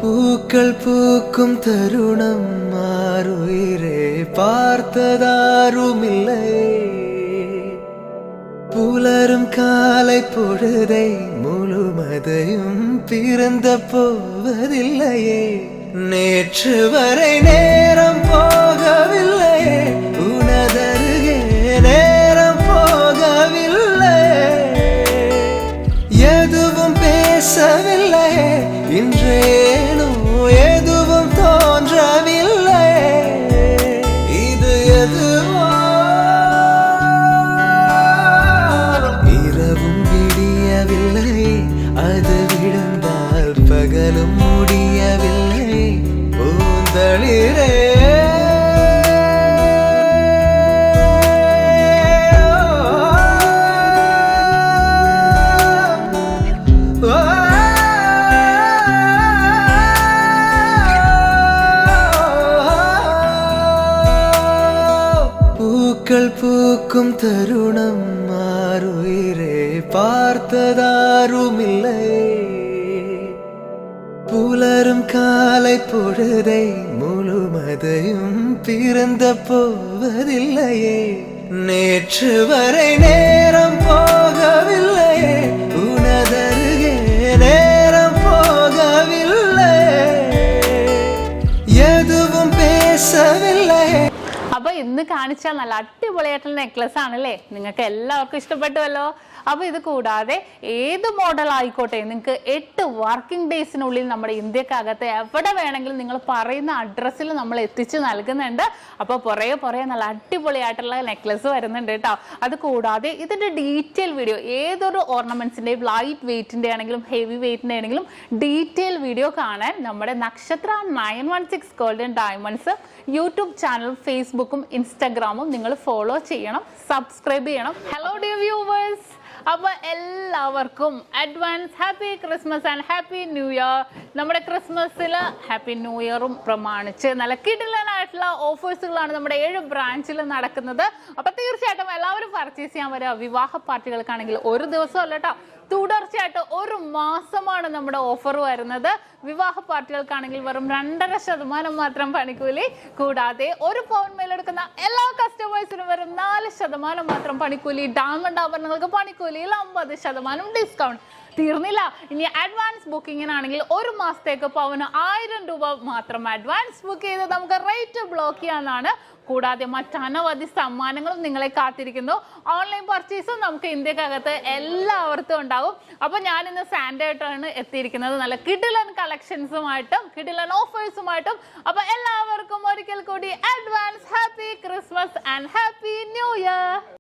பூக்கள் பூக்கும் தருணம் மாறுயிரே பார்த்ததாருமில்லை. புலரும் காலை பொழுதை முழுமதையும் பிறந்த போவதில்லையே. நேற்று வரை நேரம் போகவில்லையே, உனதருகே நேரம் போகவில்லை. எதுவும் பேசவில்லை, இன்றேனோ எதுவும் தோன்றவில்லை. இது எதுவோ இரவும் விடியவில்லை, அது விழுந்தால் பகலும் முடியவில்லை. பூந்தளிரே பூக்கள் பூக்கும் தருணம் மாறுயிரே பார்த்ததாருமில்லை. புலரும் காலை பொழுதை முழுமதையும் பிறந்த போவதில்லையே. நேற்று வரை நேரம் போகவில்லையே, உனதருகே நேரம் போகவில்லை. എതുവും പേശവില്ലേ. അപ്പോൾ ഇന്ന് കാണിച്ച നല്ല അടിപൊളിയായിട്ടുള്ള നെക്ലസ് ആണല്ലേ, നിങ്ങൾക്ക് എല്ലാവർക്കും ഇഷ്ടപ്പെട്ടുവല്ലോ. അപ്പോൾ ഇത് കൂടാതെ ഏത് മോഡൽ ആയിക്കോട്ടെ നിങ്ങൾക്ക് 8 വർക്കിംഗ് ഡേയ്സിനുള്ളിൽ നമ്മുടെ ഇന്ത്യക്കകത്ത് എവിടെ വേണമെങ്കിലും നിങ്ങൾ പറയുന്ന അഡ്രസ്സിൽ നമ്മൾ എത്തിച്ച് നൽകുന്നുണ്ട്. അപ്പോൾ പുറകെ നല്ല അടിപൊളിയായിട്ടുള്ള നെക്ലസ് വരുന്നുണ്ട് കേട്ടോ. അത് കൂടാതെ ഇതിൻ്റെ ഡീറ്റെയിൽ വീഡിയോ ഏതൊരു ഓർണമെന്റ്സിൻ്റെയും ലൈറ്റ് വെയ്റ്റിൻ്റെ ആണെങ്കിലും ഹെവി വെയ്റ്റിൻ്റെ ആണെങ്കിലും ഡീറ്റെയിൽ വീഡിയോ കാണാൻ നമ്മുടെ നക്ഷത്ര 916 ഗോൾഡൻ ഡയമണ്ട്സ് യൂട്യൂബ് ചാനൽ ഫേസ്ബുക്കും ഇൻസ്റ്റാഗ്രാമും നിങ്ങൾ ഫോളോ ചെയ്യണം, സബ്സ്ക്രൈബ് ചെയ്യണം. ഹലോ ഡിയർ വ്യൂവേഴ്സ്, അപ്പോൾ എല്ലാവർക്കും advance happy Christmas and happy new year. നമ്മുടെ ക്രിസ്മസിൽ ഹാപ്പി ന്യൂ ഇയറും പ്രമാണിച്ച് നല്ല കിടിലനായിട്ടുള്ള ഓഫേഴ്സുകളാണ് നമ്മുടെ 7 ബ്രാഞ്ചിൽ നടക്കുന്നത്. അപ്പോൾ തീർച്ചയായിട്ടും എല്ലാവരും പർച്ചേസ് ചെയ്യാൻ വരിക. വിവാഹ പാർട്ടികൾക്കാണെങ്കിൽ ഒരു ദിവസം അല്ല കേട്ടോ, തുടർച്ചയായിട്ട് 1 മാസമാണ് നമ്മുടെ ഓഫർ വരുന്നത്. വിവാഹ പാർട്ടികൾക്കാണെങ്കിൽ വെറും 2.5% മാത്രം പണിക്കൂലി. കൂടാതെ 1 പൗൺ മേലെടുക്കുന്ന എല്ലാ കസ്റ്റമേഴ്സിനും വെറും 4% മാത്രം പണിക്കൂലി. ഡയമണ്ട് ആഭരണങ്ങൾക്ക് പണിക്കൂലിയിൽ 50% ഡിസ്കൗണ്ട്. തീർന്നില്ല, ഇനി അഡ്വാൻസ് ബുക്കിങ്ങിനാണെങ്കിൽ 1 മാസത്തേക്ക് പവന് 1000 രൂപ മാത്രം അഡ്വാൻസ് ബുക്ക് ചെയ്ത് നമുക്ക് റേറ്റ് ബ്ലോക്ക് ചെയ്യാനാണ്. കൂടാതെ മറ്റനവധി സമ്മാനങ്ങളും നിങ്ങളെ കാത്തിരിക്കുന്നു. ഓൺലൈൻ പർച്ചേസും നമുക്ക് ഇന്ത്യക്കകത്ത് എല്ലാവർക്കും ഉണ്ടാവും. അപ്പോൾ ഞാനിന്ന് സാൻഡേ ആയിട്ടാണ് എത്തിയിരിക്കുന്നത്, നല്ല കിടിലൻ കളക്ഷൻസുമായിട്ടും കിടിലൻ ഓഫേഴ്സുമായിട്ടും. അപ്പോൾ എല്ലാവർക്കും ഒരിക്കൽ കൂടി advance happy Christmas and happy new year.